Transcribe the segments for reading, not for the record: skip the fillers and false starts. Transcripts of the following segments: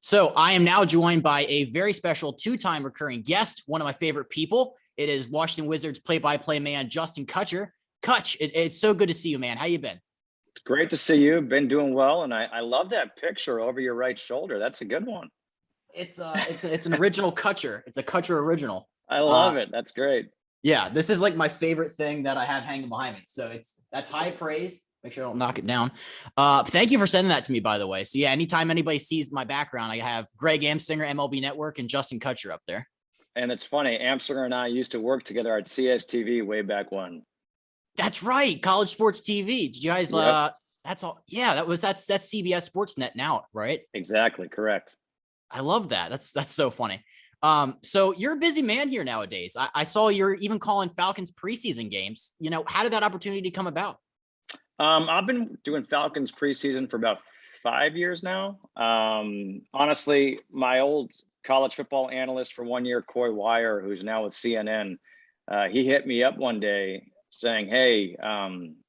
So I am now joined by a very special two-time recurring guest, one of my favorite people. It is Washington Wizards play-by-play man, Justin Kutcher. Kutch, it's so good to see you, man. How you been? It's great to see you. Been doing well, and I love that picture over your right shoulder. That's a good one. It's an original Kutcher. It's a Kutcher original. I love it. That's great. Yeah, this is like my favorite thing that I have hanging behind me. So that's high praise. Make sure I don't knock it down. Thank you for sending that to me, by the way. So yeah, anytime anybody sees my background, I have Greg Amsinger, MLB Network, and Justin Kutcher up there. And it's funny, Amsinger and I used to work together at CSTV way back when. That's right, College Sports TV. Did you guys? Yep. That's all. Yeah, that's CBS Sportsnet now, right? Exactly, correct. I love that. That's so funny. So you're a busy man here nowadays. I saw you're even calling Falcons preseason games. You know, how did that opportunity come about? I've been doing Falcons preseason for about 5 years now. Honestly, my old college football analyst for 1 year, Coy Wire, who's now with CNN, he hit me up one day saying, "Hey,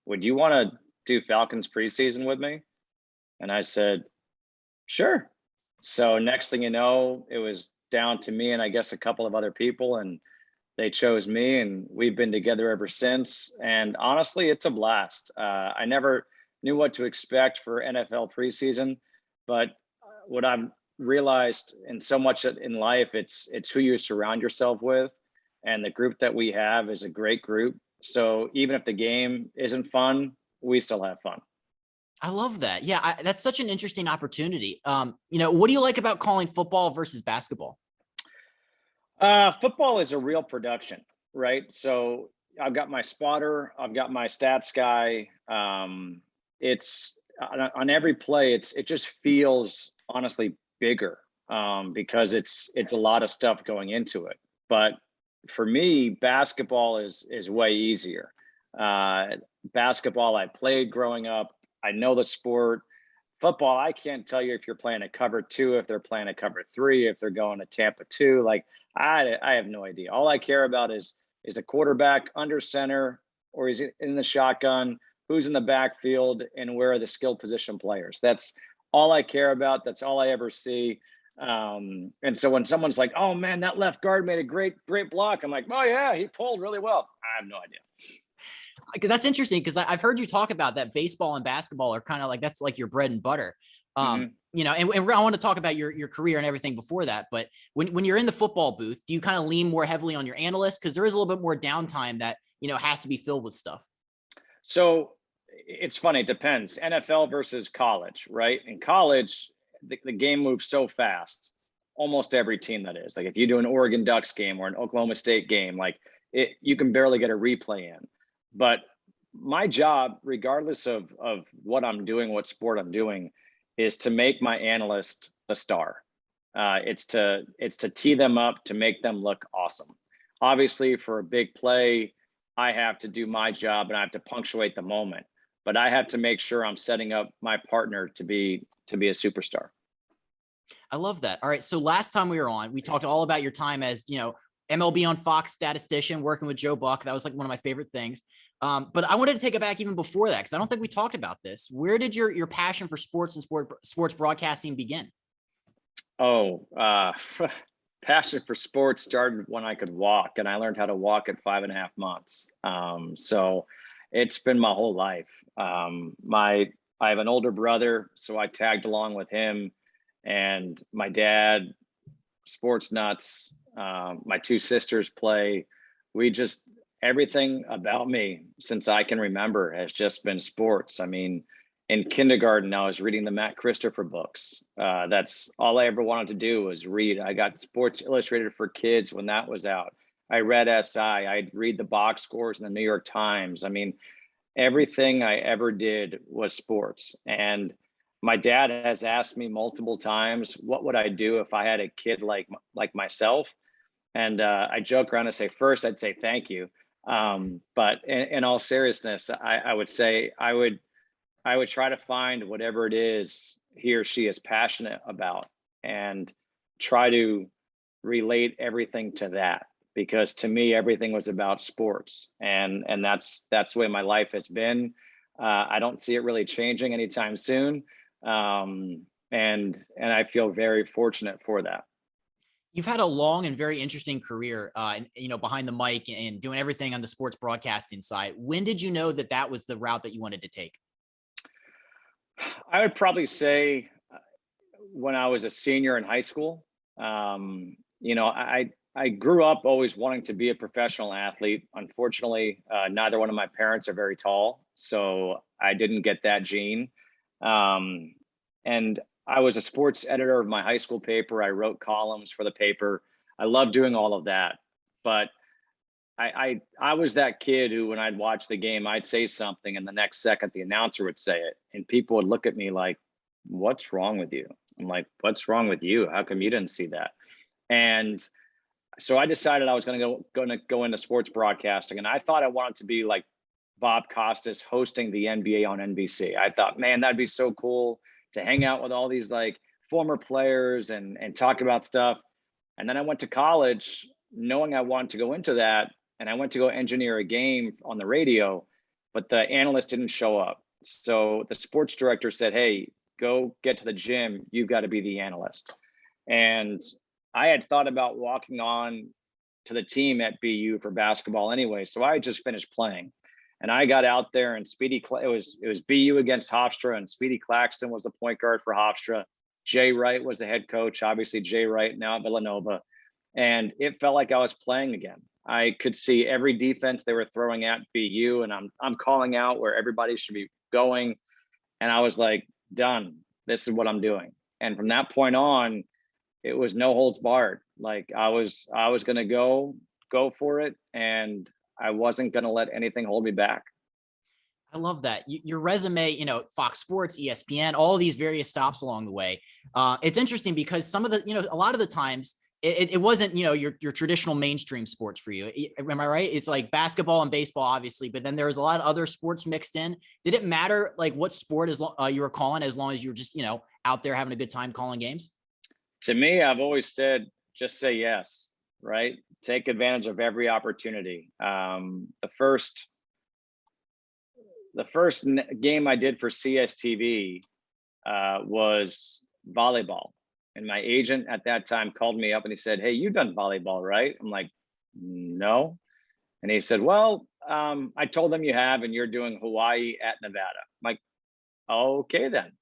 would you want to do Falcons preseason with me?" And I said, "Sure." So next thing you know, it was down to me and I guess a couple of other people, and they chose me, and we've been together ever since. And honestly, it's a blast. I never knew what to expect for NFL preseason, but what I've realized in so much in life, it's who you surround yourself with, and the group that we have is a great group. So even if the game isn't fun, we still have fun. I love that. Yeah, that's such an interesting opportunity. What do you like about calling football versus basketball? Football is a real production, right? So I've got my spotter, I've got my stats guy. It's on every play, it just feels honestly bigger because it's a lot of stuff going into it. But for me, basketball is way easier. Basketball, I played growing up. I know the sport. Football, I can't tell you if you're playing a cover 2, if they're playing a cover 3, if they're going to Tampa 2. Like I have no idea. All I care about is the quarterback under center, or is it in the shotgun, who's in the backfield, and where are the skill position players. That's all I care about. That's all I ever see. And so when someone's like, "Oh man, that left guard made a great block," I'm like, "Oh yeah, he pulled really well." I have no idea. That's interesting because I've heard you talk about that baseball and basketball are kind of like, that's like your bread and butter. And I want to talk about your career and everything before that. But when you're in the football booth, do you kind of lean more heavily on your analyst? Because there is a little bit more downtime that, has to be filled with stuff. So it's funny. It depends. NFL versus college, right? In college, the game moves so fast. Almost every team, that is. Like if you do an Oregon Ducks game or an Oklahoma State game, like you can barely get a replay in. But my job, regardless of what I'm doing, what sport I'm doing, is to make my analyst a star. It's to tee them up, to make them look awesome. Obviously, for a big play, I have to do my job and I have to punctuate the moment. But I have to make sure I'm setting up my partner to be a superstar. I love that. All right. So last time we were on, we talked all about your time as, MLB on Fox statistician, working with Joe Buck. That was like one of my favorite things. But I wanted to take it back even before that, because I don't think we talked about this. Where did your passion for sports and sports broadcasting begin? Passion for sports started when I could walk, and I learned how to walk at 5.5 months. So it's been my whole life. I have an older brother, so I tagged along with him, and my dad, sports nuts. My 2 sisters play. Everything about me since I can remember has just been sports. I mean, in kindergarten, I was reading the Matt Christopher books. That's all I ever wanted to do, was read. I got Sports Illustrated for Kids when that was out. I read SI. I'd read the box scores in the New York Times. I mean, everything I ever did was sports. And my dad has asked me multiple times, what would I do if I had a kid like myself? And I joke around and say, first, I'd say thank you. But in all seriousness, I would say I would try to find whatever it is he or she is passionate about and try to relate everything to that. Because to me, everything was about sports, and that's the way my life has been. I don't see it really changing anytime soon. And And I feel very fortunate for that. You've had a long and very interesting career, behind the mic and doing everything on the sports broadcasting side. When did you know that that was the route that you wanted to take? I would probably say when I was a senior in high school. I grew up always wanting to be a professional athlete. Unfortunately, neither one of my parents are very tall, so I didn't get that gene. And I was a sports editor of my high school paper. I wrote columns for the paper. I loved doing all of that. But I was that kid who, when I'd watch the game, I'd say something, and the next second the announcer would say it, and people would look at me like, "What's wrong with you?" I'm like, "What's wrong with you? How come you didn't see that?" And so I decided I was going to go into sports broadcasting, and I thought I wanted to be like Bob Costas hosting the NBA on NBC. I thought, man, that'd be so cool to hang out with all these like former players and talk about stuff. And then I went to college knowing I wanted to go into that, and I went to go engineer a game on the radio, but the analyst didn't show up. So the sports director said, "Hey, go get to the gym. You've got to be the analyst." And I had thought about walking on to the team at BU for basketball anyway. So I had just finished playing, and I got out there, and it was BU against Hofstra, and Speedy Claxton was the point guard for Hofstra. Jay Wright was the head coach. Obviously Jay Wright now at Villanova. And it felt like I was playing again. I could see every defense they were throwing at BU, and I'm calling out where everybody should be going. And I was like, done. This is what I'm doing. And from that point on, it was no holds barred. Like I was going to go for it, and I wasn't going to let anything hold me back. I love that. Your resume, Fox Sports, ESPN, all these various stops along the way. It's interesting because some of the, a lot of the times it wasn't, your traditional mainstream sports for you. Am I right? It's like basketball and baseball, obviously, but then there was a lot of other sports mixed in. Did it matter like what sport you were calling, as long as you were just, out there having a good time calling games? To me, I've always said, just say yes, right? Take advantage of every opportunity. The first game I did for CSTV was volleyball. And my agent at that time called me up and he said, "Hey, you've done volleyball, right?" I'm like, "No." And he said, "Well, I told them you have, and you're doing Hawaii at Nevada." I'm like, "Okay, then."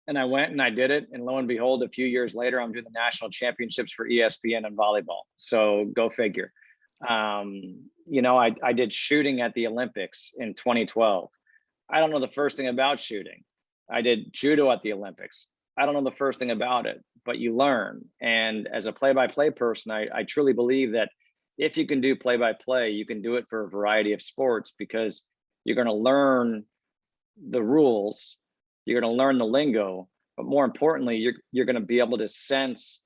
And I went and I did it. And lo and behold, a few years later, I'm doing the national championships for ESPN in volleyball. So go figure. I did shooting at the Olympics in 2012. I don't know the first thing about shooting. I did judo at the Olympics. I don't know the first thing about it, but you learn. And as a play-by-play person, I truly believe that if you can do play-by-play, you can do it for a variety of sports, because you're going to learn the rules, you're going to learn the lingo, but more importantly, you're going to be able to sense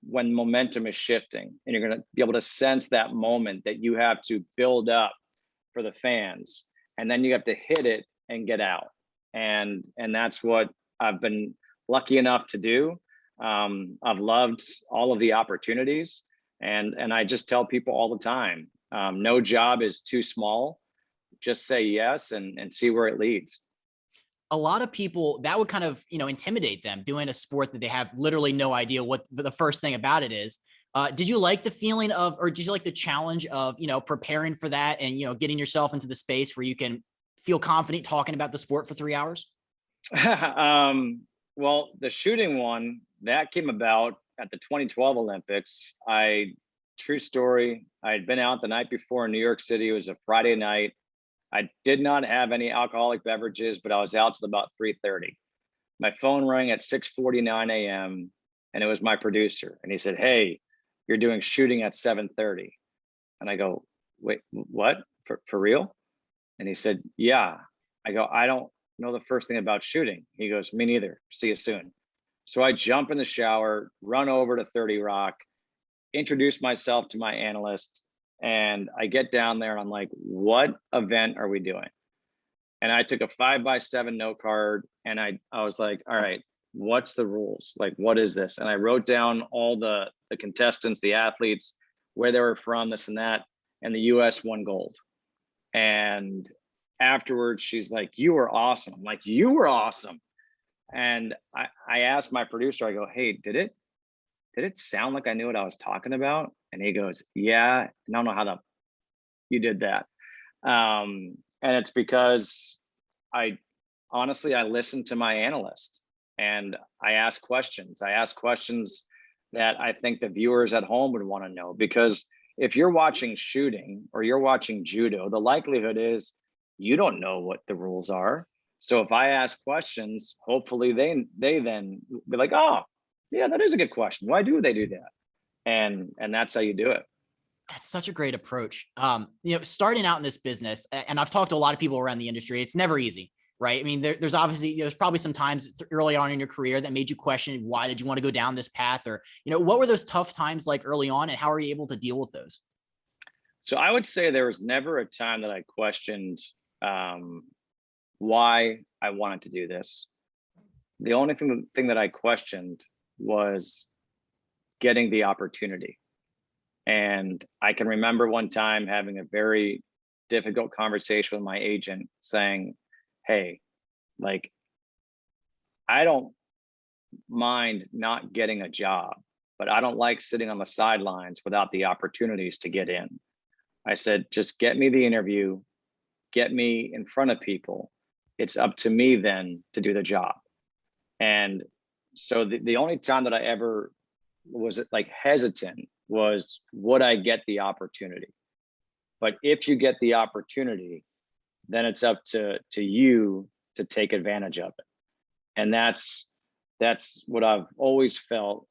when momentum is shifting, and you're going to be able to sense that moment that you have to build up for the fans, and then you have to hit it and get out. And that's what I've been lucky enough to do. I've loved all of the opportunities, and I just tell people all the time, no job is too small. Just say yes and see where it leads. A lot of people, that would kind of, intimidate them, doing a sport that they have literally no idea what the first thing about it is. Did you like the feeling of, or did you like the challenge of, preparing for that and, getting yourself into the space where you can feel confident talking about the sport for 3 hours? Well, the shooting one, that came about at the 2012 Olympics. True story, I had been out the night before in New York City. It was a Friday night. I did not have any alcoholic beverages, but I was out till about 3:30. My phone rang at 6:49 a.m. and it was my producer. And he said, "Hey, you're doing shooting at 7:30. And I go, "Wait, what? For real?" And he said, "Yeah." I go, "I don't know the first thing about shooting." He goes, "Me neither. See you soon." So I jump in the shower, run over to 30 Rock, introduce myself to my analyst, and I get down there and I'm like, "What event are we doing?" And I took a 5x7 note card and I was like, "All right, what's the rules? Like, what is this?" And I wrote down all the contestants, the athletes, where they were from, this and that, and the US won gold. And afterwards, she's like, "You were awesome." I'm like, "You were awesome." And I asked my producer, I go, hey, did it sound like I knew what I was talking about? And he goes, yeah, I don't know how you did that. And it's because I listened to my analyst and I asked questions. I asked questions that I think the viewers at home would want to know, because if you're watching shooting or you're watching judo, the likelihood is you don't know what the rules are. So if I ask questions, hopefully they then be like, oh, yeah, that is a good question. Why do they do that? And that's how you do it. That's such a great approach. Starting out in this business, and I've talked to a lot of people around the industry, it's never easy, right? I mean, there's probably some times early on in your career that made you question, why did you want to go down this path? Or, what were those tough times like early on, and how are you able to deal with those? So I would say there was never a time that I questioned why I wanted to do this. The only thing that I questioned was getting the opportunity. And I can remember one time having a very difficult conversation with my agent saying, hey, like, I don't mind not getting a job, but I don't like sitting on the sidelines without the opportunities to get in. I said, just get me the interview, get me in front of people. It's up to me then to do the job. And so the only time that I ever was like hesitant was, would I get the opportunity? But if you get the opportunity, then it's up to you to take advantage of it. And that's what I've always felt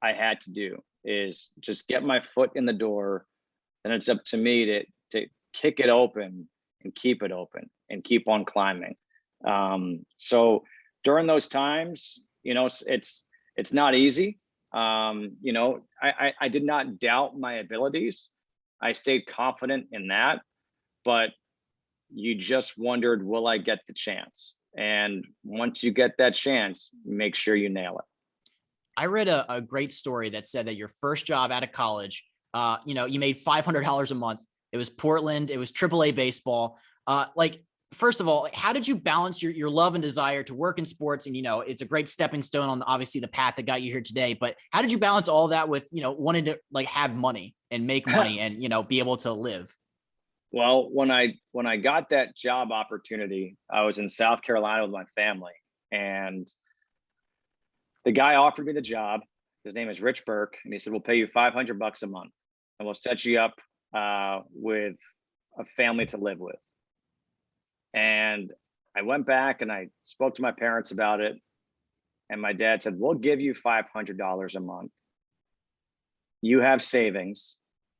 I had to do, is just get my foot in the door. Then it's up to me to kick it open and keep it open and keep on climbing. So during those times, it's not easy. I did not doubt my abilities. I stayed confident in that, but you just wondered, will I get the chance? And once you get that chance, make sure you nail it. I read a great story that said that your first job out of college, you made $500 a month. It was Portland. It was AAA baseball. First of all, how did you balance your love and desire to work in sports? And, it's a great stepping stone on obviously the path that got you here today, but how did you balance all that with, wanting to have money and make money and, be able to live? Well, when I got that job opportunity, I was in South Carolina with my family, and the guy offered me the job. His name is Rich Burke. And he said, we'll pay you $500 a month and we'll set you up with a family to live with. And I went back and I spoke to my parents about it. And my dad said, we'll give you $500 a month. You have savings,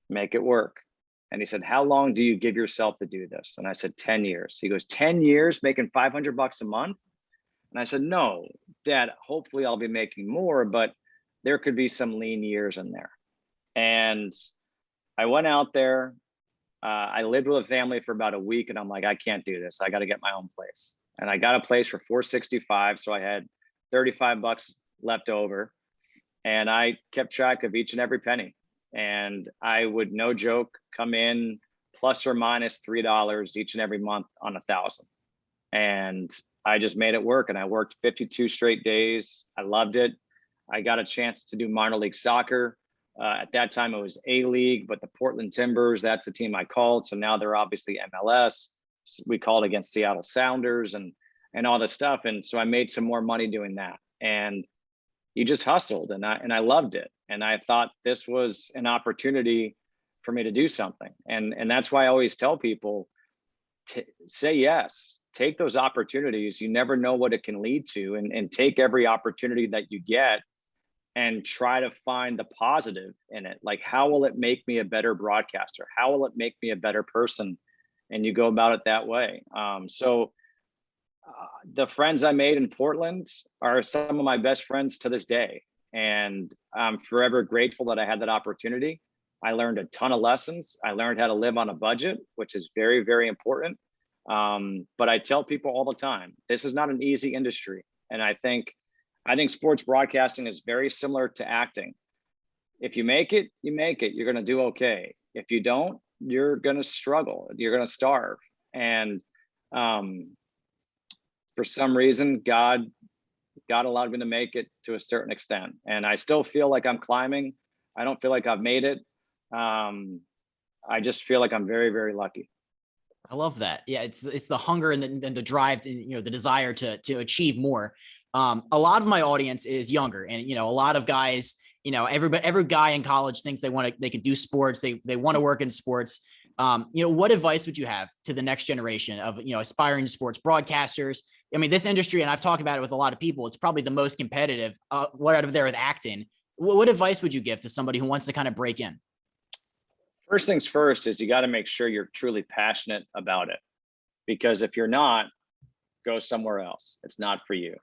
make it work. And he said, how long do you give yourself to do this? And I said, 10 years. He goes, 10 years making $500 a month? And I said, no, Dad, hopefully I'll be making more, but there could be some lean years in there. And I went out there. I lived with a family for about a week, and I'm like, I can't do this. I got to get my own place. And I got a place for $465. So I had $35 left over, and I kept track of each and every penny. And I would, no joke, come in plus or minus $3 each and every month on 1,000. And I just made it work. And I worked 52 straight days. I loved it. I got a chance to do minor league soccer. At that time, it was A-League, but the Portland Timbers, that's the team I called. So now they're obviously MLS. We called against Seattle Sounders and all this stuff. And so I made some more money doing that. And you just hustled, and I loved it. And I thought this was an opportunity for me to do something. And that's why I always tell people to say yes, take those opportunities. You never know what it can lead to, and take every opportunity that you get and try to find the positive in it. Like, how will it make me a better broadcaster? How will it make me a better person? And you go about it that way. The friends I made in Portland are some of my best friends to this day. And I'm forever grateful that I had that opportunity. I learned a ton of lessons. I learned how to live on a budget, which is very, very important. But I tell people all the time, this is not an easy industry. And I think sports broadcasting is very similar to acting. If you make it, you make it. You're going to do okay. If you don't, you're going to struggle. You're going to starve. And for some reason, God God allowed me to make it to a certain extent. And I still feel like I'm climbing. I don't feel like I've made it. I just feel like I'm very, very lucky. I love that. Yeah, it's the hunger and the drive to, the desire to achieve more. A lot of my audience is younger, and a lot of guys, every guy in college thinks they can do sports. They want to work in sports. What advice would you have to the next generation of aspiring sports broadcasters? I mean, this industry, and I've talked about it with a lot of people, it's probably the most competitive right out of there with acting. What advice would you give to somebody who wants to kind of break in? First things first is you got to make sure you're truly passionate about it, because if you're not, go somewhere else. It's not for you.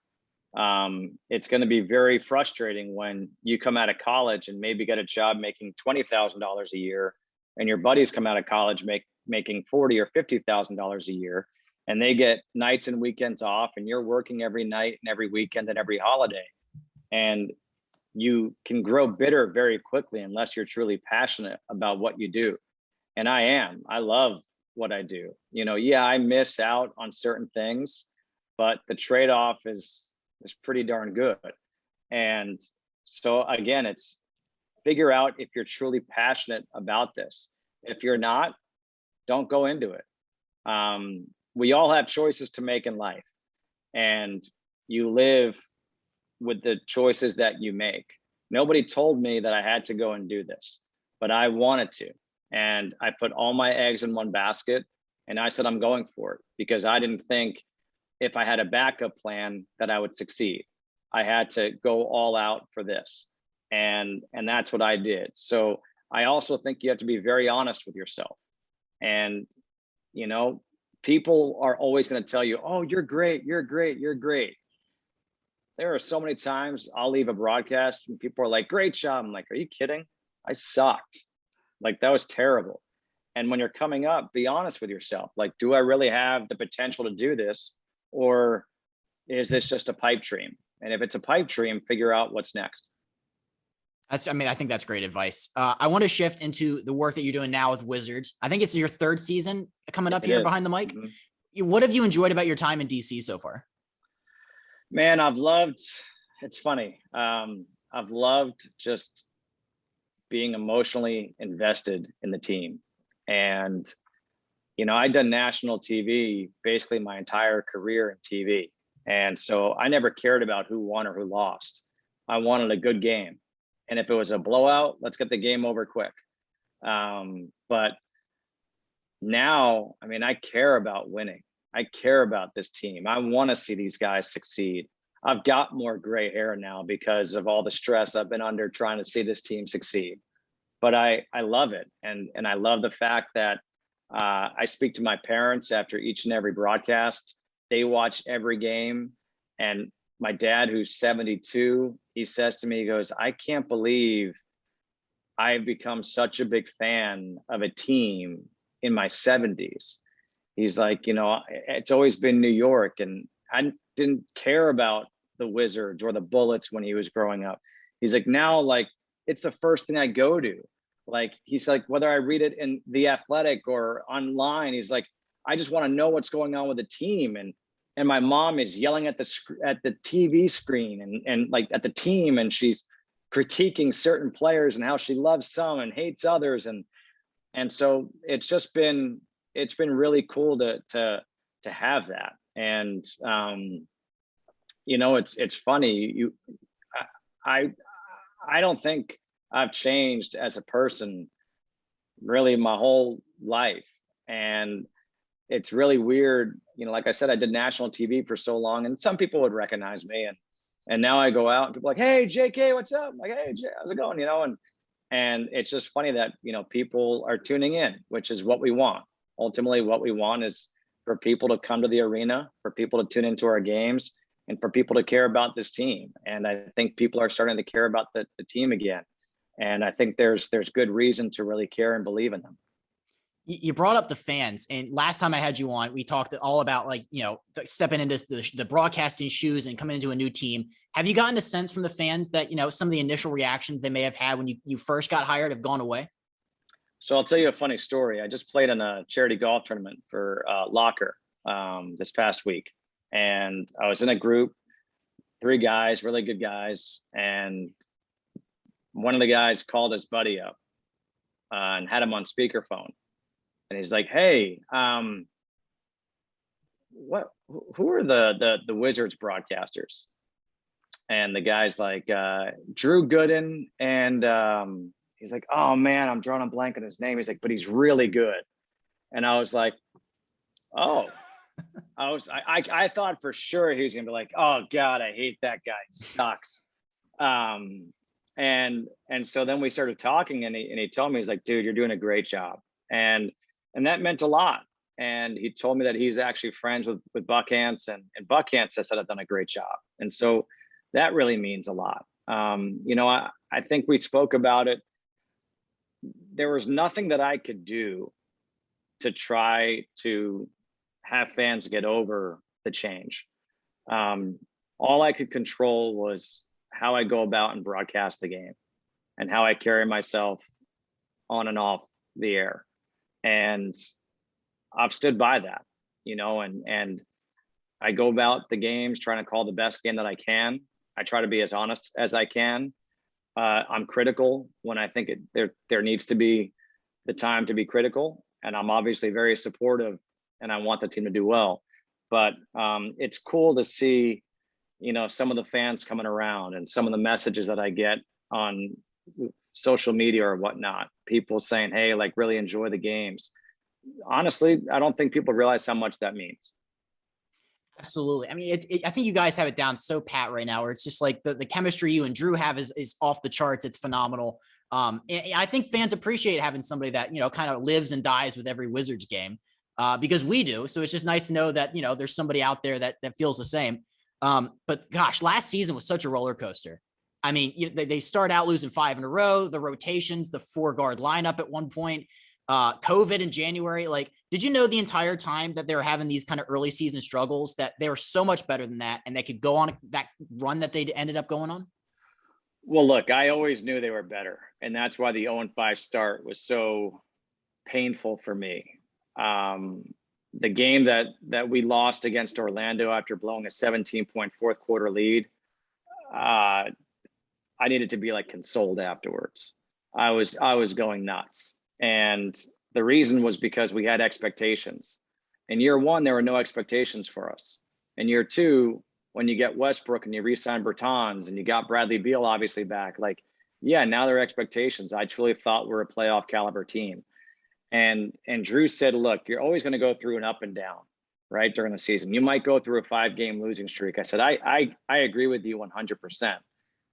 It's going to be very frustrating when you come out of college and maybe get a job making $20,000 a year, and your buddies come out of college making $40,000 or $50,000 a year, and they get nights and weekends off, and you're working every night and every weekend and every holiday. And you can grow bitter very quickly unless you're truly passionate about what you do. And I love what I do. Yeah, I miss out on certain things, but the trade-off is pretty darn good. And so again, it's figure out if you're truly passionate about this. If you're not, don't go into it. We all have choices to make in life, and you live with the choices that you make. Nobody told me that I had to go and do this, but I wanted to. And I put all my eggs in one basket, and I said, I'm going for it, because I didn't think if I had a backup plan that I would succeed. I had to go all out for this. And that's what I did. So I also think you have to be very honest with yourself. And, people are always going to tell you, oh, you're great, you're great, you're great. There are so many times I'll leave a broadcast and people are like, great job. I'm like, are you kidding? I sucked. Like, that was terrible. And when you're coming up, be honest with yourself. Like, do I really have the potential to do this? Or is this just a pipe dream? And if it's a pipe dream, figure out what's next. I think that's great advice. I want to shift into the work that you're doing now with Wizards. I think it's your third season coming up here behind the mic. Mm-hmm. What have you enjoyed about your time in DC so far? Man, it's funny. I've loved just being emotionally invested in the team. And, I'd done national TV basically my entire career in TV. And so I never cared about who won or who lost. I wanted a good game. And if it was a blowout, let's get the game over quick. But now, I care about winning. I care about this team. I want to see these guys succeed. I've got more gray hair now because of all the stress I've been under trying to see this team succeed. But I love it. And I love the fact that I speak to my parents after each and every broadcast. They watch every game. And my dad, who's 72, he says to me, he goes, I can't believe I've become such a big fan of a team in my 70s. He's like, it's always been New York, and I didn't care about the Wizards or the Bullets when he was growing up. He's like, now, like, it's the first thing I go to. Like, he's like, whether I read it in The Athletic or online, he's like, I just want to know what's going on with the team. And my mom is yelling at the TV screen and like at the team, and she's critiquing certain players and how she loves some and hates others. And so it's been really cool to have that. And it's funny. I don't think I've changed as a person really my whole life. And it's really weird. Like I said, I did national TV for so long, and some people would recognize me. And now I go out and people are like, hey, JK, what's up? I'm like, hey, Jay, how's it going? And it's just funny that, people are tuning in, which is what we want. Ultimately, what we want is for people to come to the arena, for people to tune into our games, and for people to care about this team. And I think people are starting to care about the team again. And I think there's good reason to really care and believe in them. You brought up the fans, and last time I had you on, we talked all about stepping into the broadcasting shoes and coming into a new team. Have you gotten a sense from the fans that, some of the initial reactions they may have had when you first got hired have gone away? So I'll tell you a funny story. I just played in a charity golf tournament for Locker this past week, and I was in a group. three guys, really good guys. And one of the guys called his buddy up and had him on speakerphone. And he's like, hey, who are the Wizards broadcasters? And the guy's like, Drew Gooden. And he's like, oh man, I'm drawing a blank on his name. He's like, but he's really good. And I was like, oh, I thought for sure he was gonna be like, oh God, I hate that guy. He sucks. And so then we started talking, and he told me, he's like, dude, you're doing a great job. And that meant a lot. And he told me that he's actually friends with Buck Hance, and Buck Hance has said I've done a great job. And so that really means a lot. I think we spoke about it. There was nothing that I could do to try to have fans get over the change. All I could control was how I go about and broadcast the game and how I carry myself on and off the air. And I've stood by that, and I go about the games trying to call the best game that I can. I try to be as honest as I can. I'm critical when I think there needs to be the time to be critical. And I'm obviously very supportive, and I want the team to do well. But it's cool to see, some of the fans coming around and some of the messages that I get on social media or whatnot, people saying, hey, like, really enjoy the games. Honestly, I don't think people realize how much that means. Absolutely. I mean, I think you guys have it down so pat right now, where it's just like the chemistry you and Drew have is off the charts. It's phenomenal. And I think fans appreciate having somebody that, kind of lives and dies with every Wizards game, because we do. So it's just nice to know that, there's somebody out there that feels the same. But gosh, last season was such a roller coaster. I mean, they start out losing 5 in a row, the rotations, the 4-guard lineup at one point, COVID in January. Like, did you know the entire time that they were having these kind of early season struggles, that they were so much better than that, and they could go on that run that they ended up going on? Well, look, I always knew they were better, and that's why the 0-5 start was so painful for me. The game that we lost against Orlando after blowing a 17-point fourth quarter lead, I needed to be like consoled afterwards. I was going nuts. And the reason was because we had expectations. In year one, there were no expectations for us. In year two, when you get Westbrook and you re-sign Bertans and you got Bradley Beal obviously back, like, yeah, now there are expectations. I truly thought we're a playoff caliber team. And Drew said, look, you're always going to go through an up and down, right, during the season. You might go through a 5-game losing streak. I said, I agree with you 100%.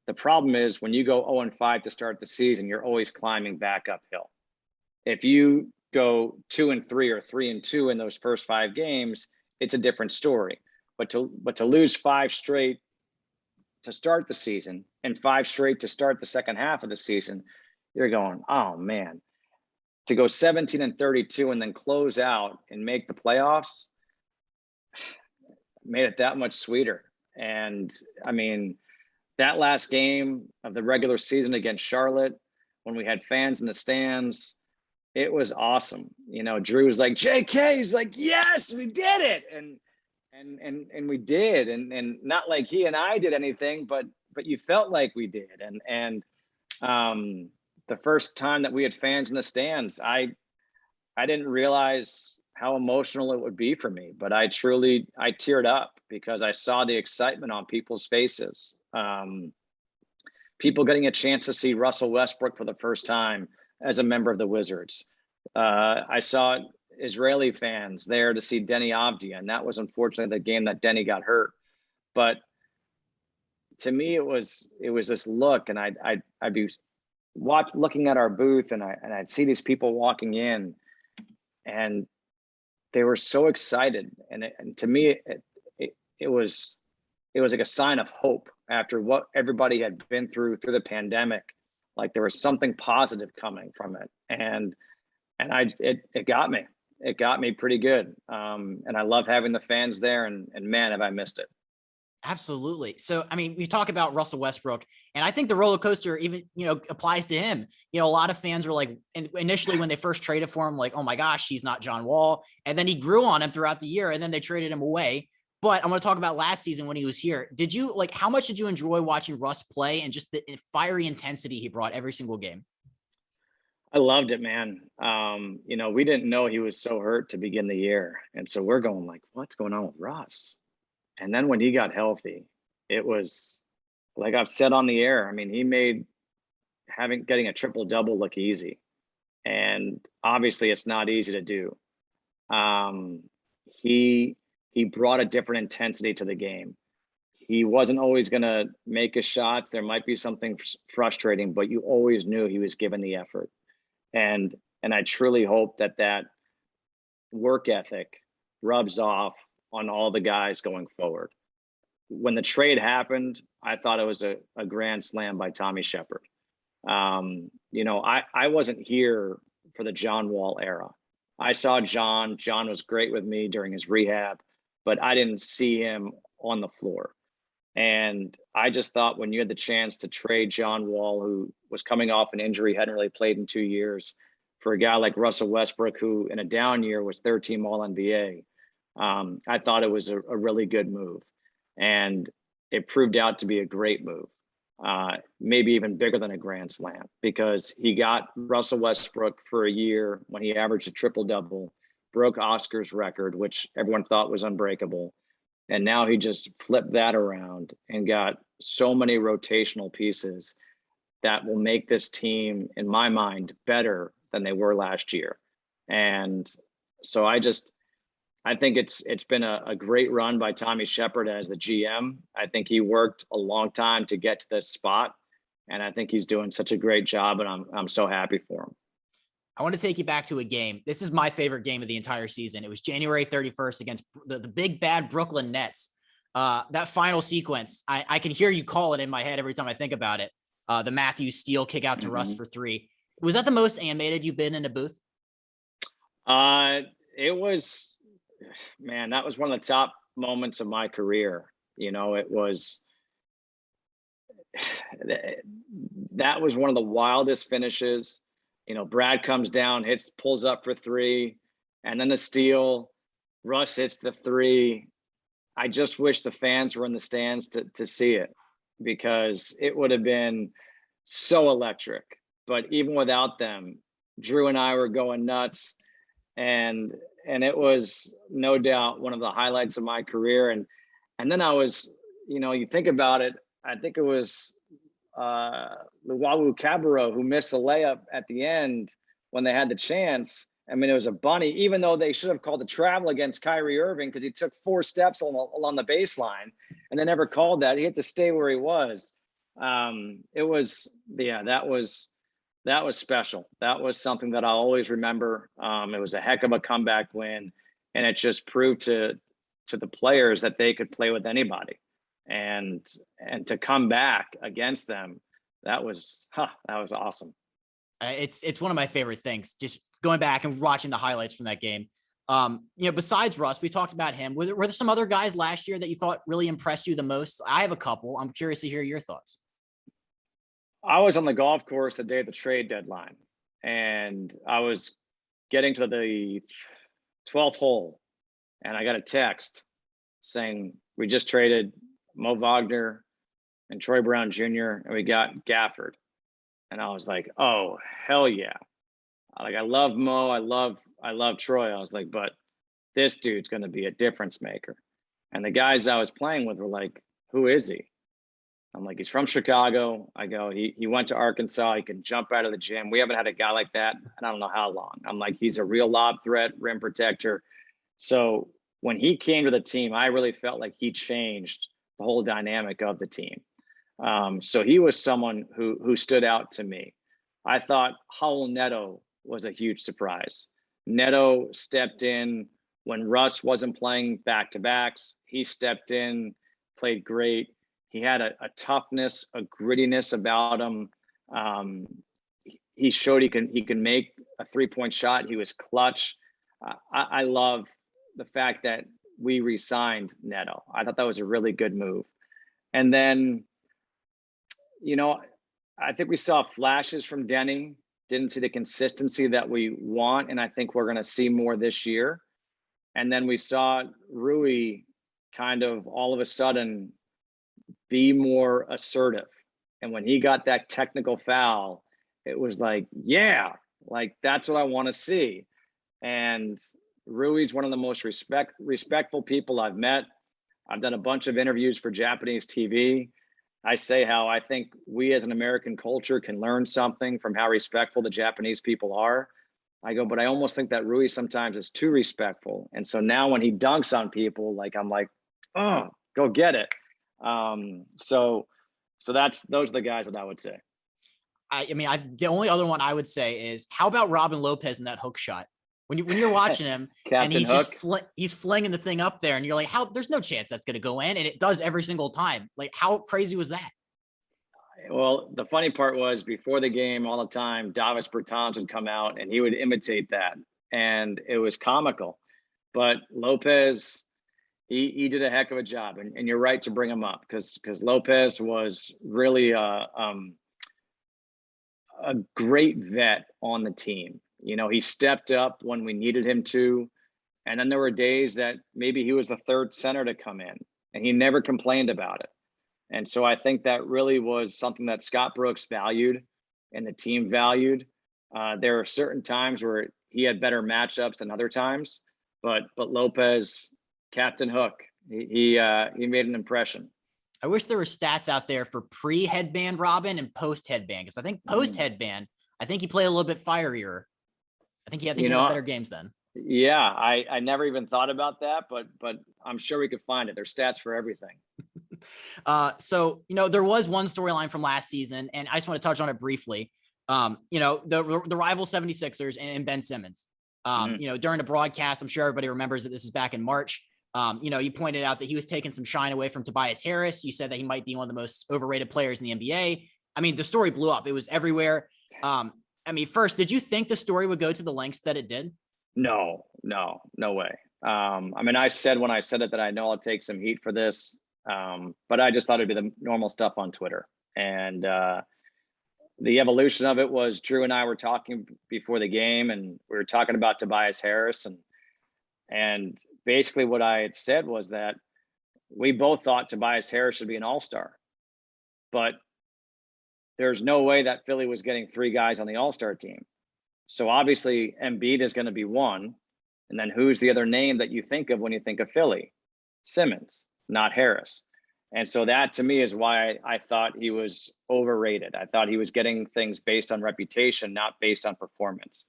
The problem is when you go 0-5 to start the season, you're always climbing back uphill. If you go 2-3 or 3-2 in those first 5 games, it's a different story. But to lose 5 straight to start the season and 5 straight to start the second half of the season, you're going, oh man. To go 17-32 and then close out and make the playoffs made it that much sweeter. And I mean, that last game of the regular season against Charlotte, when we had fans in the stands, it was awesome. Drew was like, JK, he's like, yes, we did it. And we did. And not like he and I did anything, but you felt like we did. And the first time that we had fans in the stands, I didn't realize how emotional it would be for me, but I teared up because I saw the excitement on people's faces. People getting a chance to see Russell Westbrook for the first time as a member of the Wizards. I saw Israeli fans there to see Denny Avdia, and that was unfortunately the game that Denny got hurt. But to me, it was this look, and I'd be looking at our booth, and I'd see these people walking in, and they were so excited. And to me, it was like a sign of hope after what everybody had been through the pandemic. Like there was something positive coming from it. And it got me. It got me pretty good. And I love having the fans there, and man, have I missed it. Absolutely. So, I mean, we talk about Russell Westbrook, and I think the roller coaster even, applies to him. A lot of fans were like, initially when they first traded for him, like, oh my gosh, he's not John Wall. And then he grew on him throughout the year, and then they traded him away. But I'm going to talk about last season when he was here. Did you like, how much did you enjoy watching Russ play and just the fiery intensity he brought every single game? I loved it, man. We didn't know he was so hurt to begin the year. And so we're going like, what's going on with Russ? And then when he got healthy, it was like I've said on the air. I mean, he made getting a triple double look easy. And obviously it's not easy to do. He brought a different intensity to the game. He wasn't always going to make his shots. There might be something frustrating, but you always knew he was giving the effort. And I truly hope that work ethic rubs off on all the guys going forward. When the trade happened, I thought it was a grand slam by Tommy Shepard. I wasn't here for the John Wall era. I saw John. John was great with me during his rehab, but I didn't see him on the floor. And I just thought when you had the chance to trade John Wall, who was coming off an injury, hadn't really played in 2 years, for a guy like Russell Westbrook, who in a down year was third team All NBA, I thought it was a really good move. And it proved out to be a great move, maybe even bigger than a grand slam, because he got Russell Westbrook for a year when he averaged a triple double, broke Oscar's record, which everyone thought was unbreakable. And now he just flipped that around and got so many rotational pieces that will make this team, in my mind, better than they were last year. And so I think it's been a great run by Tommy Shepard as the GM. I think he worked a long time to get to this spot, and I think he's doing such a great job, and I'm so happy for him. I want to take you back to a game. This is my favorite game of the entire season. It was January 31st against the big bad Brooklyn Nets. That final sequence, I can hear you call it in my head every time I think about it. The Matthews steal kick out to Russ for three. Was that the most animated you've been in a booth? It was, man, that was one of the top moments of my career. It was, that was one of the wildest finishes. Brad comes down, pulls up for three, and then the steal. Russ hits the three. I just wish the fans were in the stands to see it, because it would have been so electric. But even without them, Drew and I were going nuts, and it was no doubt one of the highlights of my career. And then I was, you think about it, I think it was Luwawu Cabarro who missed the layup at the end when they had the chance. I mean, it was a bunny, even though they should have called a travel against Kyrie Irving because he took 4 steps along the baseline, and they never called that. He had to stay where he was. It was, that was special. That was something that I'll always remember. It was a heck of a comeback win, and it just proved to the players that they could play with anybody. And to come back against them, that was awesome. It's one of my favorite things, just going back and watching the highlights from that game. Besides Russ, we talked about him. Were there some other guys last year that you thought really impressed you the most? I have a couple. I'm curious to hear your thoughts. I was on the golf course the day of the trade deadline, and I was getting to the 12th hole, and I got a text saying, we just traded Mo Wagner and Troy Brown Jr., and we got Gafford. And I was like, oh, hell yeah. Like, I love Mo. I love Troy. I was like, but this dude's going to be a difference maker. And the guys I was playing with were like, who is he? I'm like, he's from Chicago. I go, he went to Arkansas. He can jump out of the gym. We haven't had a guy like that, and I don't know how long. I'm like, he's a real lob threat, rim protector. So when he came to the team, I really felt like he changed the whole dynamic of the team. So he was someone who stood out to me. I thought Raul Neto was a huge surprise. Neto stepped in when Russ wasn't playing back-to-backs. He stepped in, played great. He had a toughness, a grittiness about him. He showed he can make a 3-point shot. He was clutch. I love the fact that we re-signed Neto. I thought that was a really good move. And then, I think we saw flashes from Denny. Didn't see the consistency that we want, and I think we're going to see more this year. And then we saw Rui kind of all of a sudden be more assertive. And when he got that technical foul, it was like, yeah, like that's what I want to see. And Rui's one of the most respectful people I've met. I've done a bunch of interviews for Japanese TV. I say how I think we as an American culture can learn something from how respectful the Japanese people are. I go, but I almost think that Rui sometimes is too respectful. And so now when he dunks on people, like I'm like, oh, go get it. So those are the guys that I would say. The only other one I would say is, how about Robin Lopez in that hook shot? When you're watching him and he's Hook. just he's flinging the thing up there, and you're like, there's no chance that's going to go in, and it does every single time. Like, how crazy was that? Well, the funny part was before the game, all the time, Davis Bertans would come out and he would imitate that, and it was comical. But Lopez, he did a heck of a job, and you're right to bring him up because Lopez was really a great vet on the team. You know, he stepped up when we needed him to, and then there were days that maybe he was the third center to come in, and he never complained about it. And so I think that really was something that Scott Brooks valued and the team valued. There are certain times where he had better matchups than other times, but Lopez, Captain Hook, he made an impression. I wish there were stats out there for pre-headband Robin and post-headband, because I think post-headband, I think he played a little bit fierier. I think he had better games then. Yeah, I never even thought about that, but I'm sure we could find it. There's stats for everything. So, there was one storyline from last season, and I just want to touch on it briefly. The rival 76ers and Ben Simmons. During the broadcast, I'm sure everybody remembers that this is back in March. You pointed out that he was taking some shine away from Tobias Harris. You said that he might be one of the most overrated players in the NBA. I mean, the story blew up. It was everywhere. First, did you think the story would go to the lengths that it did? No way. I said when I said it that I know I'll take some heat for this, but I just thought it'd be the normal stuff on Twitter. And the evolution of it was Drew and I were talking before the game, and we were talking about Tobias Harris, and basically what I had said was that we both thought Tobias Harris should be an all-star, but there's no way that Philly was getting 3 guys on the all-star team. So obviously Embiid is going to be one. And then who's the other name that you think of when you think of Philly? Simmons, not Harris. And so that to me is why I thought he was overrated. I thought he was getting things based on reputation, not based on performance.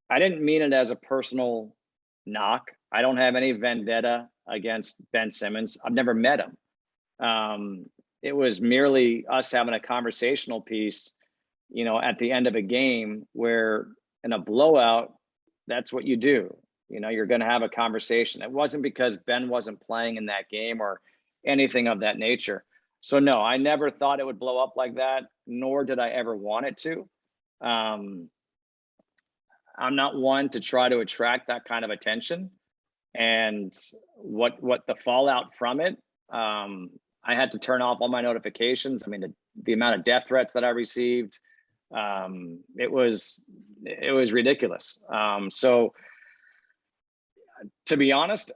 I didn't mean it as a personal knock. I don't have any vendetta against Ben Simmons. I've never met him. It was merely us having a conversational piece, at the end of a game where in a blowout, that's what you do. You're going to have a conversation. It wasn't because Ben wasn't playing in that game or anything of that nature. So no, I never thought it would blow up like that, nor did I ever want it to. I'm not one to try to attract that kind of attention. And what the fallout from it, I had to turn off all my notifications. The amount of death threats that I received, it was ridiculous. So to be honest,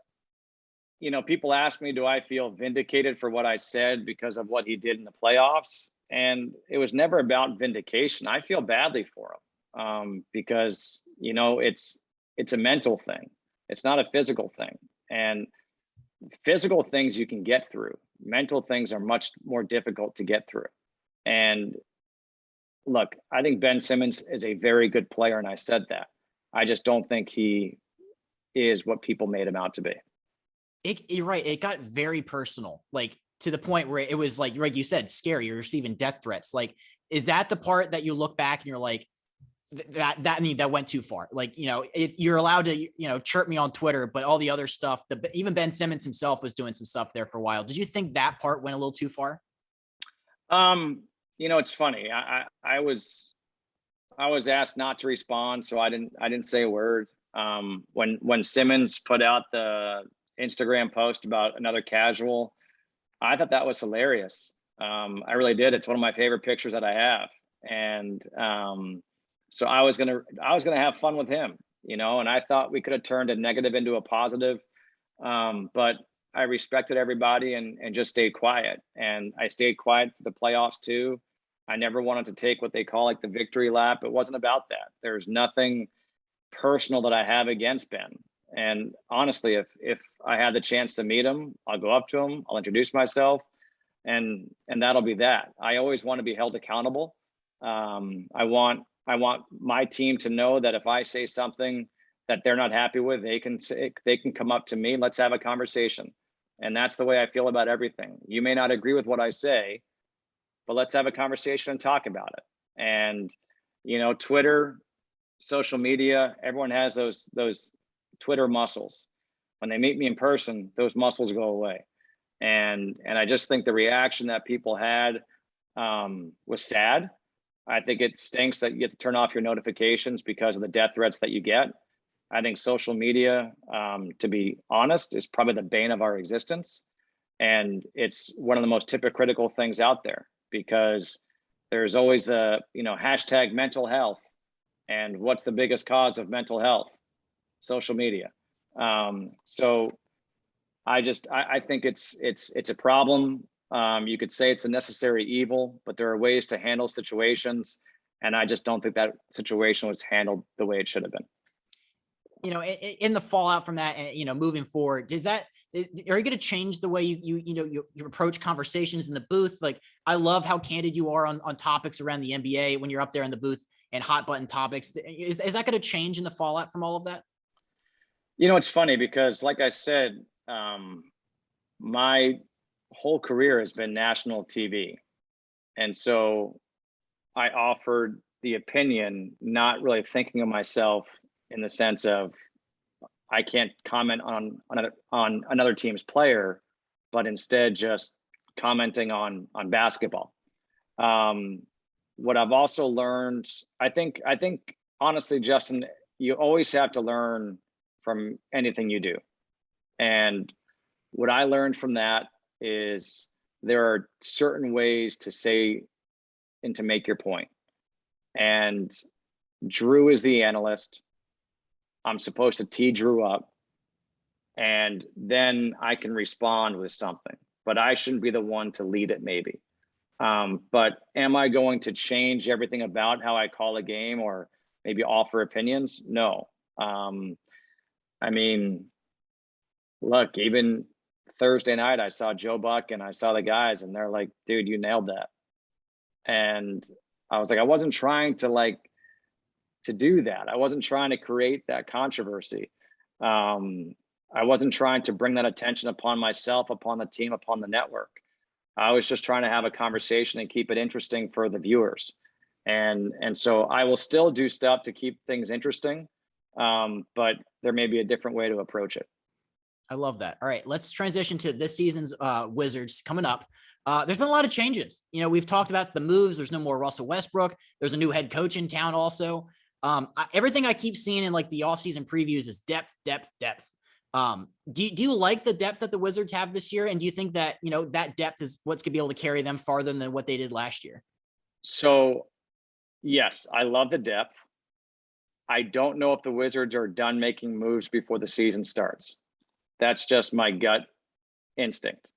people ask me, do I feel vindicated for what I said because of what he did in the playoffs? And it was never about vindication. I feel badly for him because, it's a mental thing. It's not a physical thing. And physical things you can get through. Mental things are much more difficult to get through. And look, I think Ben Simmons is a very good player, and I said that. I just don't think he is what people made him out to be. You're right. It got very personal, like to the point where it was like you said, scary. You're receiving death threats. Like, is that the part that you look back and you're like, that went too far? Like, you're allowed to, chirp me on Twitter, but all the other stuff, even Ben Simmons himself was doing some stuff there for a while. Did you think that part went a little too far? It's funny. I was asked not to respond, so I didn't say a word. When Simmons put out the Instagram post about another casual, I thought that was hilarious. I really did. It's one of my favorite pictures that I have. And so I was gonna have fun with him, and I thought we could have turned a negative into a positive. But I respected everybody and just stayed quiet. And I stayed quiet for the playoffs too. I never wanted to take what they call like the victory lap. It wasn't about that. There's nothing personal that I have against Ben. And honestly, if I had the chance to meet him, I'll go up to him, I'll introduce myself, and that'll be that. I always want to be held accountable. I want my team to know that if I say something that they're not happy with, they can come up to me. Let's have a conversation. And that's the way I feel about everything. You may not agree with what I say, but let's have a conversation and talk about it. And, you know, Twitter, social media, everyone has those Twitter muscles. When they meet me in person, those muscles go away. And I just think the reaction that people had was sad. I think it stinks that you get to turn off your notifications because of the death threats that you get. I think social media, to be honest, is probably the bane of our existence. And it's one of the most hypocritical things out there, because there's always the, you know, hashtag mental health. And what's the biggest cause of mental health? Social media. So I think it's a problem. You could say it's a necessary evil, but there are ways to handle situations. And I just don't think that situation was handled the way it should have been. You know, in the fallout from that, you know, moving forward, are you going to change the way you approach conversations in the booth? Like, I love how candid you are on topics around the NBA when you're up there in the booth and hot button topics. Is that going to change in the fallout from all of that? You know, it's funny because, like I said, my whole career has been national TV. And so I offered the opinion, not really thinking of myself in the sense of I can't comment on another team's player, but instead just commenting on basketball. What I've also learned, I think honestly, Justin, you always have to learn from anything you do. And what I learned from that is there are certain ways to say and to make your point. And Drew is the analyst. I'm supposed to tee Drew up, and then I can respond with something, but I shouldn't be the one to lead it maybe. But am I going to change everything about how I call a game or maybe offer opinions? No. I mean, look, even Thursday night, I saw Joe Buck and I saw the guys and they're like, dude, you nailed that. And I was like, I wasn't trying to do that. I wasn't trying to create that controversy. I wasn't trying to bring that attention upon myself, upon the team, upon the network. I was just trying to have a conversation and keep it interesting for the viewers. And so I will still do stuff to keep things interesting, but there may be a different way to approach it. I love that. All right, let's transition to this season's Wizards coming up. There's been a lot of changes. You know, we've talked about the moves. There's no more Russell Westbrook. There's a new head coach in town also. Everything I keep seeing in like the offseason previews is depth. Do you like the depth that the Wizards have this year? And do you think that, you know, that depth is what's going to be able to carry them farther than what they did last year? So, yes, I love the depth. I don't know if the Wizards are done making moves before the season starts. That's just my gut instinct.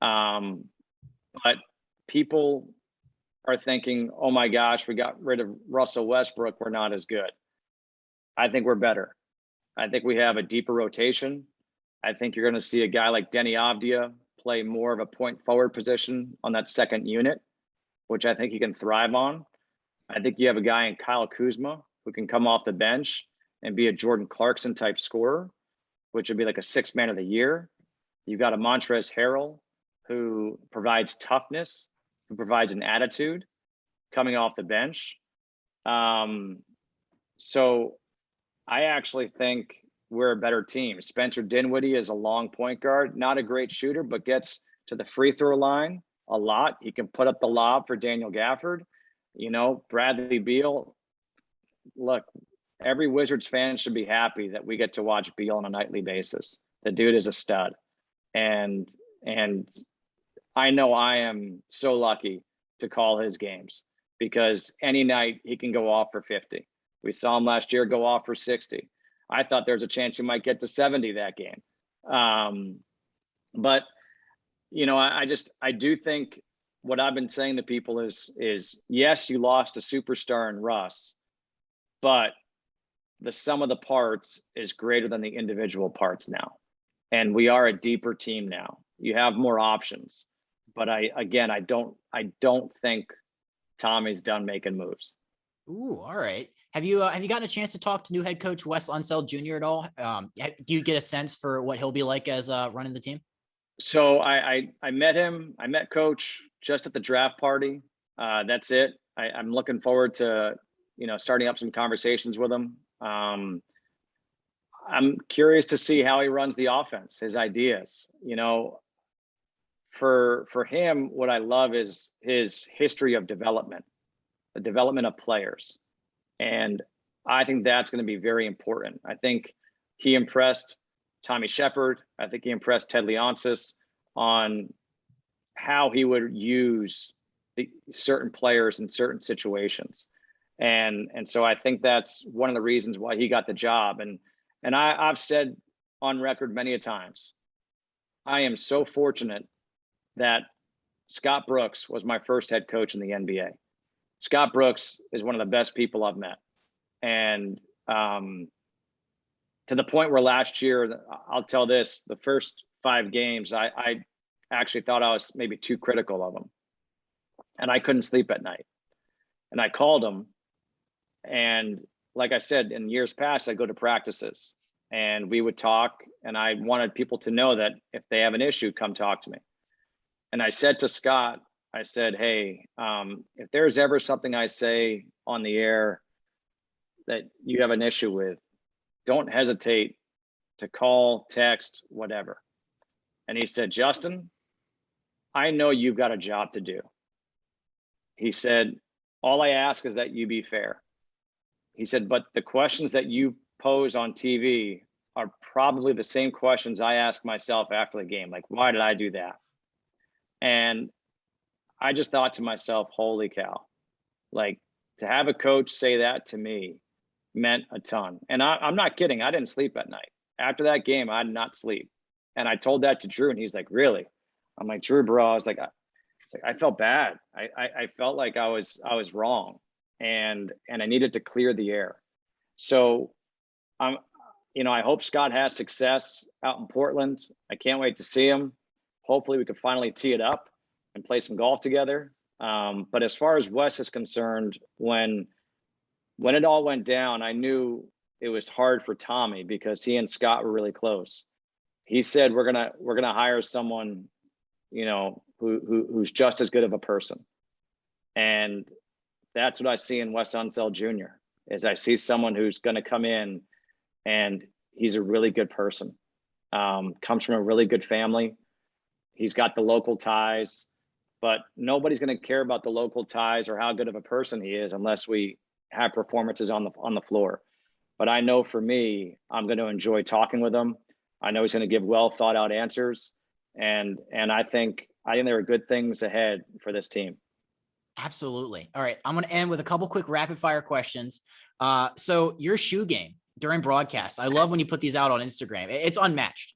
But people are thinking, oh my gosh, we got rid of Russell Westbrook, we're not as good. I think we're better. I think we have a deeper rotation. I think you're going to see a guy like Denny Avdia play more of a point forward position on that second unit, which I think he can thrive on. I think you have a guy in Kyle Kuzma who can come off the bench and be a Jordan Clarkson type scorer, which would be like a sixth man of the year. You've got a Montrezl Harrell who provides toughness, who provides an attitude coming off the bench. So I actually think we're a better team. Spencer Dinwiddie is a long point guard, not a great shooter, but gets to the free throw line a lot. He can put up the lob for Daniel Gafford. You know, Bradley Beal. Look, every Wizards fan should be happy that we get to watch Beal on a nightly basis. The dude is a stud. And I know I am so lucky to call his games because any night he can go off for 50. We saw him last year go off for 60. I thought there was a chance he might get to 70 that game. But, I do think what I've been saying to people is yes, you lost a superstar in Russ, but the sum of the parts is greater than the individual parts now. And we are a deeper team now. You have more options. But I don't think Tommy's done making moves. Ooh, all right. Have you gotten a chance to talk to new head coach Wes Unseld Jr. at all? Do you get a sense for what he'll be like as running the team? So I met him. I met Coach just at the draft party. That's it. I'm looking forward to starting up some conversations with him. I'm curious to see how he runs the offense, his ideas. For him, what I love is his history of development, the development of players. And I think that's going to be very important. I think he impressed Tommy Shepard. I think he impressed Ted Leonsis on how he would use certain players in certain situations. And so I think that's one of the reasons why he got the job. And I've said on record many a times, I am so fortunate that Scott Brooks was my first head coach in the NBA. Scott Brooks is one of the best people I've met. And to the point where last year, I'll tell this, the first 5 games, I actually thought I was maybe too critical of him. And I couldn't sleep at night. And I called him. And like I said, in years past, I'd go to practices and we would talk. And I wanted people to know that if they have an issue, come talk to me. And I said to Scott, I said, hey, if there's ever something I say on the air that you have an issue with, don't hesitate to call, text, whatever. And he said, Justin, I know you've got a job to do. He said, all I ask is that you be fair. He said, but the questions that you pose on TV are probably the same questions I ask myself after the game. Like, why did I do that? And I just thought to myself, holy cow, like to have a coach say that to me meant a ton. And I'm not kidding. I didn't sleep at night. After that game, I did not sleep. And I told that to Drew and he's like, really? I'm like, Drew, bro, I was like, I felt bad. I felt like I was wrong and I needed to clear the air. So I hope Scott has success out in Portland. I can't wait to see him. Hopefully we can finally tee it up and play some golf together. But as far as Wes is concerned, when it all went down, I knew it was hard for Tommy because he and Scott were really close. He said, we're gonna hire someone, who's just as good of a person. And that's what I see in Wes Unseld Jr. is I see someone who's going to come in and he's a really good person. Comes from a really good family. He's got the local ties, but nobody's going to care about the local ties or how good of a person he is unless we have performances on the floor. But I know for me, I'm going to enjoy talking with him. I know he's going to give well thought out answers. And I think there are good things ahead for this team. Absolutely. All right. I'm going to end with a couple quick rapid fire questions. So your shoe game during broadcasts, I love when you put these out on Instagram. It's unmatched.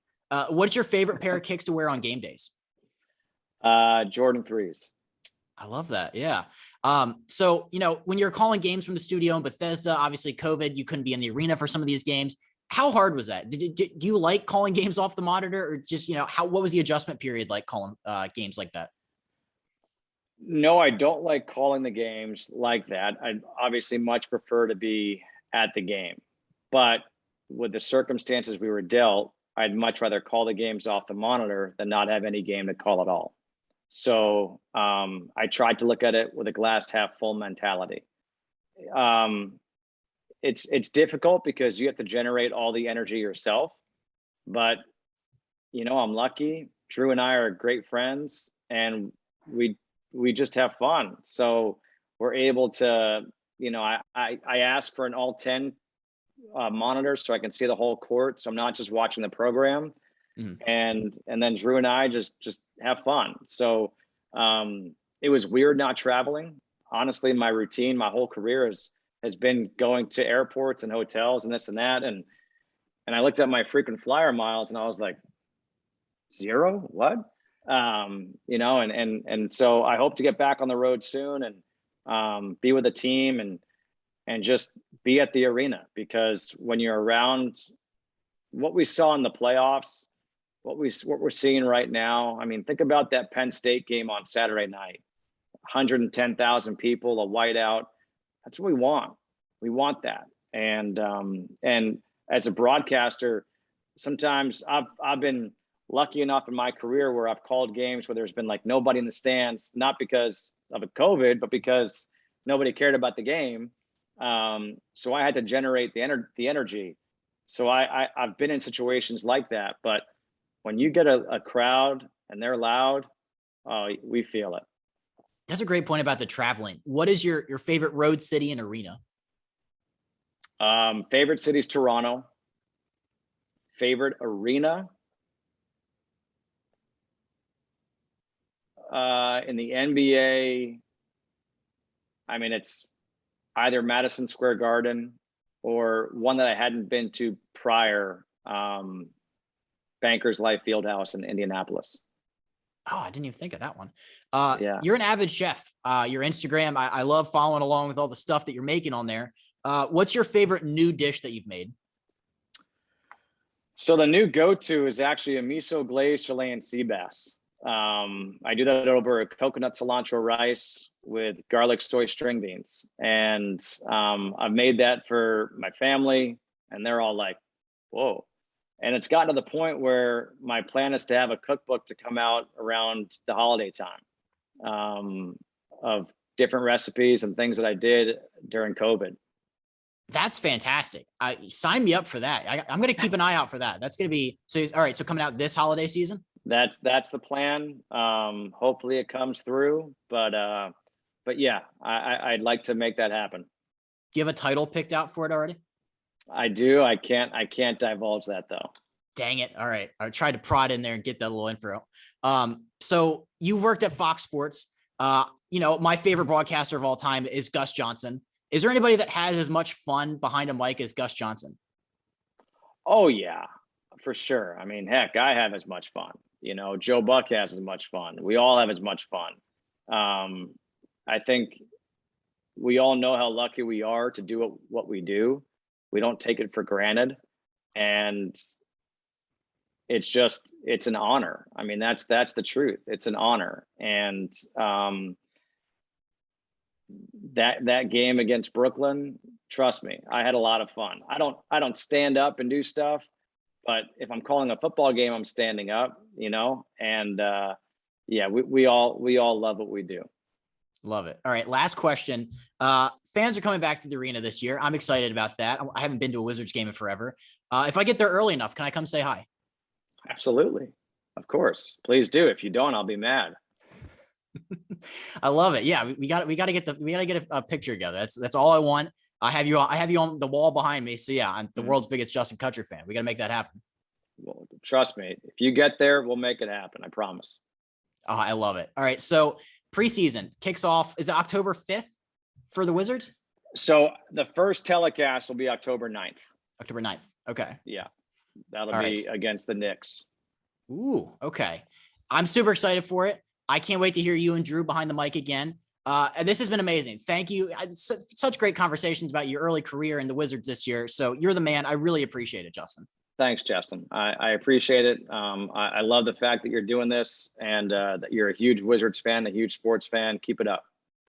What's your favorite pair of kicks to wear on game days? Jordan 3s. I love that. Yeah. So, when you're calling games from the studio in Bethesda, obviously COVID, you couldn't be in the arena for some of these games. How hard was that? Do you like calling games off the monitor or just, what was the adjustment period like calling games like that? No, I don't like calling the games like that. I'd obviously much prefer to be at the game, but with the circumstances we were dealt, I'd much rather call the games off the monitor than not have any game to call at all. So I tried to look at it with a glass half full mentality. It's difficult because you have to generate all the energy yourself, but I'm lucky. Drew and I are great friends and we just have fun. So we're able to, I ask for an all 10 monitor so I can see the whole court. So I'm not just watching the program. Mm-hmm. And then Drew and I just have fun. So it was weird not traveling. Honestly, my routine, my whole career has been going to airports and hotels and this and that. And I looked at my frequent flyer miles and I was like, Zero? What? And so I hope to get back on the road soon and be with the team and just be at the arena, because when you're around what we saw in the playoffs, what we're seeing right now, I mean, think about that Penn State game on Saturday night, 110,000 people, a whiteout. That's what we want. We want that. And as a broadcaster, sometimes I've been lucky enough in my career where I've called games where there's been like nobody in the stands, not because of a COVID, but because nobody cared about the game. So I had to generate the energy. So I've been in situations like that, but when you get a crowd and they're loud, we feel it. That's a great point about the traveling. What is your favorite road city and arena? Favorite city's Toronto. Favorite arena? In the NBA, I mean, it's either Madison Square Garden or one that I hadn't been to prior, Bankers Life Fieldhouse in Indianapolis. Oh, I didn't even think of that one. Yeah. You're an avid chef. Your Instagram, I love following along with all the stuff that you're making on there. What's your favorite new dish that you've made? So the new go-to is actually a miso glazed Chilean sea bass. I do that over a coconut cilantro rice with garlic soy string beans. And I've made that for my family and they're all like, whoa. And it's gotten to the point where my plan is to have a cookbook to come out around the holiday time, of different recipes and things that I did during COVID. That's fantastic. Sign me up for that. I'm going to keep an eye out for that. That's going to be, so all right. So coming out this holiday season? That's the plan. Hopefully it comes through, but yeah, I'd like to make that happen. Do you have a title picked out for it already? I do. I can't divulge that though. Dang it. All right. I tried to prod in there and get that little info. So you worked at Fox Sports. My favorite broadcaster of all time is Gus Johnson. Is there anybody that has as much fun behind a mic as Gus Johnson? Oh yeah, for sure. I mean, heck, I have as much fun. Joe Buck has as much fun. We all have as much fun. I think we all know how lucky we are to do what we do. We don't take it for granted. And it's an honor. I mean, that's the truth. It's an honor. And that game against Brooklyn, trust me, I had a lot of fun. I don't stand up and do stuff, but if I'm calling a football game, I'm standing up, and yeah, we all love what we do. Love it. All right. Last question. Fans are coming back to the arena this year. I'm excited about that. I haven't been to a Wizards game in forever. If I get there early enough, can I come say hi? Absolutely. Of course. Please do. If you don't, I'll be mad. I love it. Yeah. We got to get a picture together. That's all I want. I have you on the wall behind me. So yeah, I'm the world's biggest Justin Kutcher fan. We got to make that happen. Well, trust me. If you get there, we'll make it happen. I promise. Oh, I love it. All right. So preseason kicks off. Is it October 5th for the Wizards? So the first telecast will be October 9th. October 9th. Okay. Yeah. That'll be against the Knicks. Ooh, okay. I'm super excited for it. I can't wait to hear you and Drew behind the mic again. And this has been amazing. Thank you. Such great conversations about your early career in the Wizards this year. So you're the man. I really appreciate it, Justin. Thanks, Justin. I appreciate it. I love the fact that you're doing this and that you're a huge Wizards fan, a huge sports fan. Keep it up.